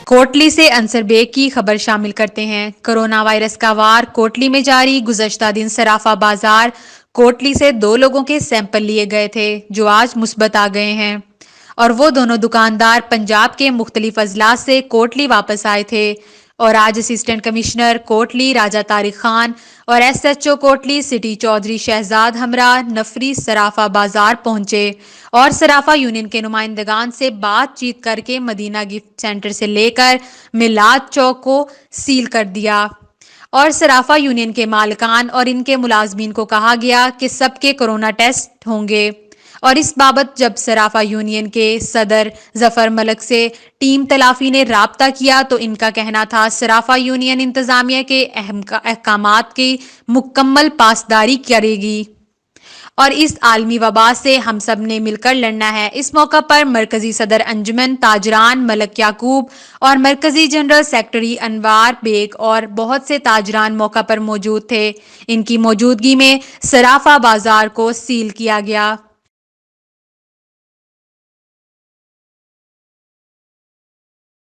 کوٹلی سے انصر بیگ کی خبر شامل کرتے ہیں۔ کرونا وائرس کا وار کوٹلی میں جاری۔ گزشتہ دن صرافہ بازار کوٹلی سے 2 لوگوں کے سیمپل لیے گئے تھے جو آج مثبت آ گئے ہیں اور وہ دونوں دکاندار پنجاب کے مختلف اضلاع سے کوٹلی واپس آئے تھے اور آج اسسٹنٹ کمشنر کوٹلی راجہ طارق خان اور S H O Kotli city Chaudhry Shahzad ہمراہ نفری صرافہ بازار پہنچے اور صرافہ یونین کے نمائندگان سے بات چیت کر کے مدینہ گفٹ سینٹر سے لے کر میلاد چوک کو سیل کر دیا اور صرافہ یونین کے مالکان اور ان کے ملازمین کو کہا گیا کہ سب کے کورونا ٹیسٹ ہوں گے اور اس بابت جب صرافہ یونین کے صدر ظفر ملک سے ٹیم تلافی نے رابطہ کیا تو ان کا کہنا تھا صرافہ یونین انتظامیہ کے احکامات کی مکمل پاسداری کرے گی اور اس عالمی وبا سے ہم سب نے مل کر لڑنا ہے۔ اس موقع پر مرکزی صدر انجمن تاجران ملک یعقوب اور مرکزی جنرل سیکرٹری انوار بیگ اور بہت سے تاجران موقع پر موجود تھے۔ ان کی موجودگی میں صرافہ بازار کو سیل کیا گیا۔